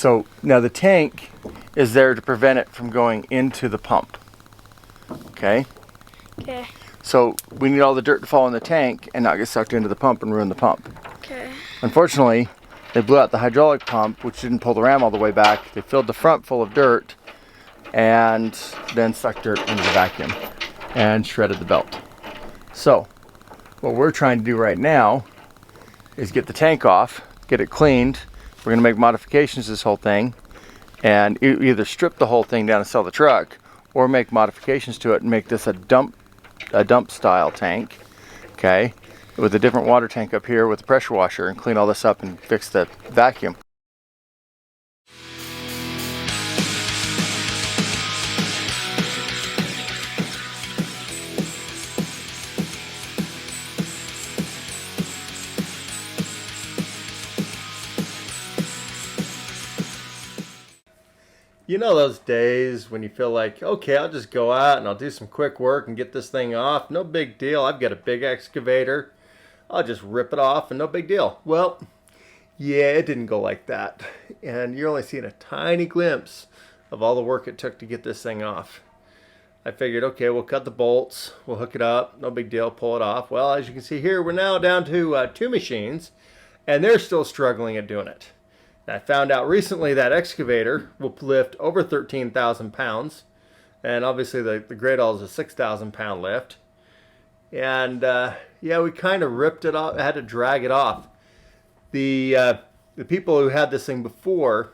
So now the tank is there to prevent it from going into the pump. Okay? Okay. So we need all the dirt to fall in the tank and not get sucked into the pump and ruin the pump. Okay. Unfortunately, they blew out the hydraulic pump, which didn't pull the ram all the way back. They filled the front full of dirt and then sucked dirt into the vacuum and shredded the belt. So what we're trying to do right now is get the tank off, get it cleaned. We're going to make modifications to this whole thing and either strip the whole thing down and sell the truck, or make modifications to it and make this a dump style tank, okay, with a different water tank up here with a pressure washer, and clean all this up and fix the vacuum. You know those days when you feel like, okay, I'll just go out and I'll do some quick work and get this thing off. No big deal. I've got a big excavator. I'll just rip it off and no big deal. Well, yeah, it didn't go like that. And you're only seeing a tiny glimpse of all the work it took to get this thing off. I figured, okay, we'll cut the bolts. We'll hook it up. No big deal. Pull it off. Well, as you can see here, we're now down to 2 machines, and they're still struggling at doing it. I found out recently that excavator will lift over 13,000 pounds, and obviously the Gradall is a 6,000 pound lift. And yeah, we kind of ripped it off, had to drag it off. The people who had this thing before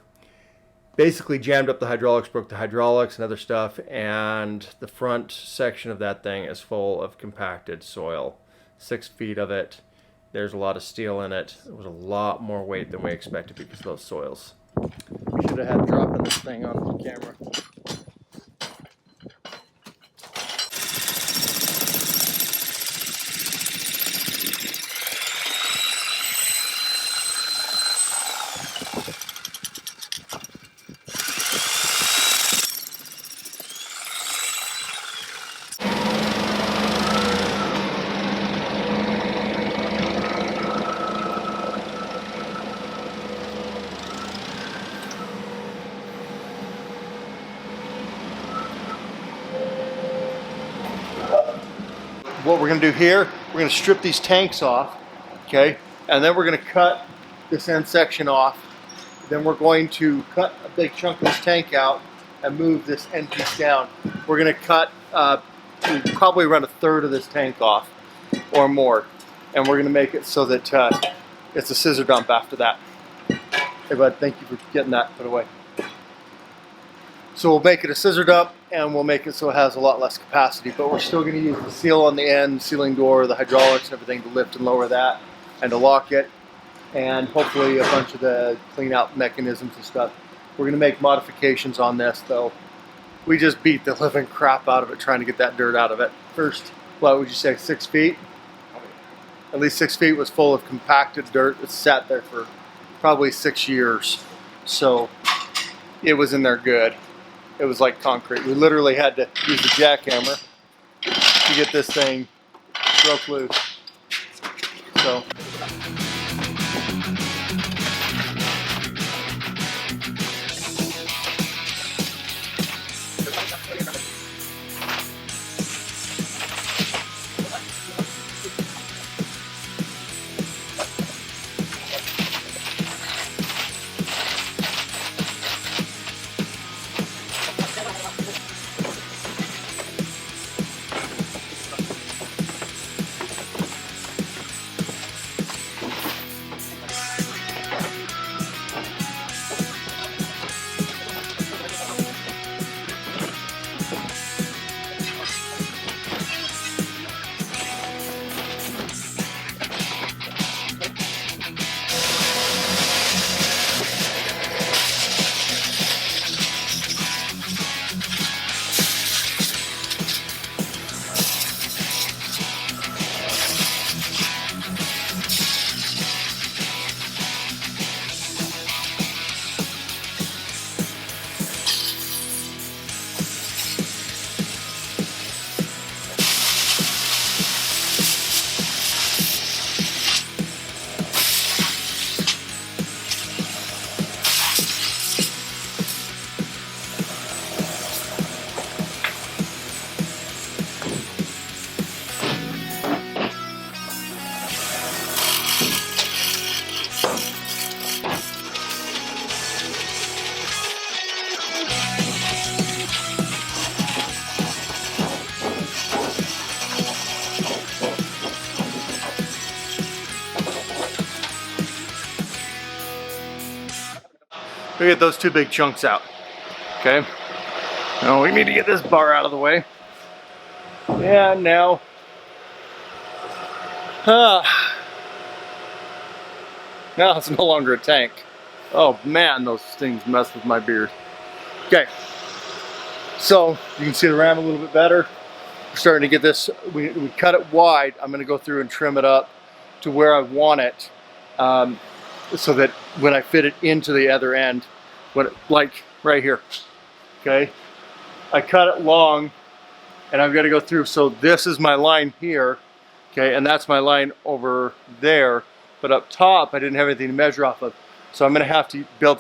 basically jammed up the hydraulics, broke the hydraulics and other stuff, and the front section of that thing is full of compacted soil, 6 feet of it. There's a lot of steel in it. It was a lot more weight than we expected because of those soils. We should have had dropping this thing on the camera. What we're going to do here, we're going to strip these tanks off, okay, and then we're going to cut this end section off. Then we're going to cut a big chunk of this tank out and move this end piece down. We're going to cut probably around 1/3 of this tank off or more, and we're going to make it so that it's a scissor dump after that. Hey bud, thank you for getting that put away. So we'll make it a scissor dump, and we'll make it so it has a lot less capacity, but we're still going to use the seal on the end, sealing door, the hydraulics and everything to lift and lower that and to lock it, and hopefully a bunch of the clean out mechanisms and stuff. We're going to make modifications on this though. We just beat the living crap out of it trying to get that dirt out of it. First, what would you say, 6 feet? At least 6 feet was full of compacted dirt that sat there for probably 6 years. So it was in there good. It was like concrete. We literally had to use the jackhammer to get this thing broke loose. So. we get those two big chunks out. Okay. Now we need to get this bar out of the way. And now, now it's no longer a tank. Oh man, those things mess with my beard. Okay, so you can see the ram a little bit better. We're starting to get this, we cut it wide. I'm gonna go through and trim it up to where I want it, so that when I fit it into the other end, like right here, okay? I cut it long, and I've got to go through, so this is my line here, okay, and that's my line over there, but up top I didn't have anything to measure off of, so I'm going to have to build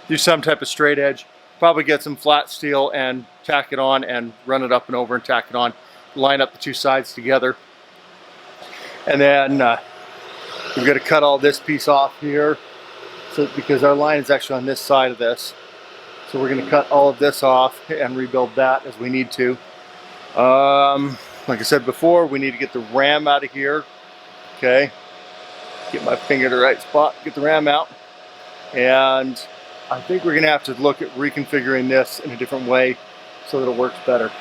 do some type of straight edge, probably get some flat steel and tack it on and run it up and over and tack it on, line up the two sides together, and then we've got to cut all this piece off here, so because our line is actually on this side of this. So we're going to cut all of this off and rebuild that as we need to. Like I said before, we need to get the ram out of here. Okay. Get my finger to the right spot, get the ram out. And I think we're going to have to look at reconfiguring this in a different way so that it works better.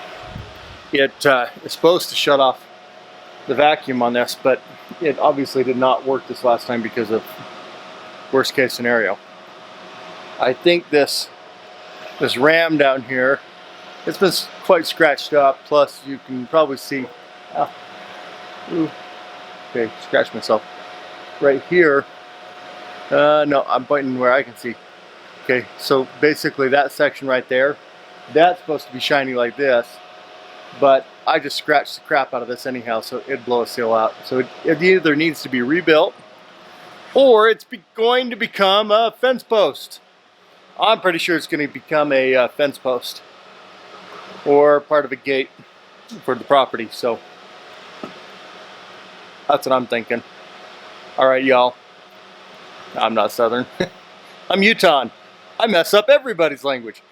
It is supposed to shut off the vacuum on this, but it obviously did not work this last time because of worst case scenario. I think this ram down here, it's been quite scratched up, plus you can probably see, okay, scratched myself right here. No, I'm pointing where I can see. Okay, so basically that section right there, that's supposed to be shiny like this, but I just scratched the crap out of this anyhow, so it'd blow a seal out. So it either needs to be rebuilt, or it's going to become a fence post. I'm pretty sure it's going to become a fence post or part of a gate for the property, so that's what I'm thinking. Alright y'all, I'm not Southern. I'm Utah. I mess up everybody's language.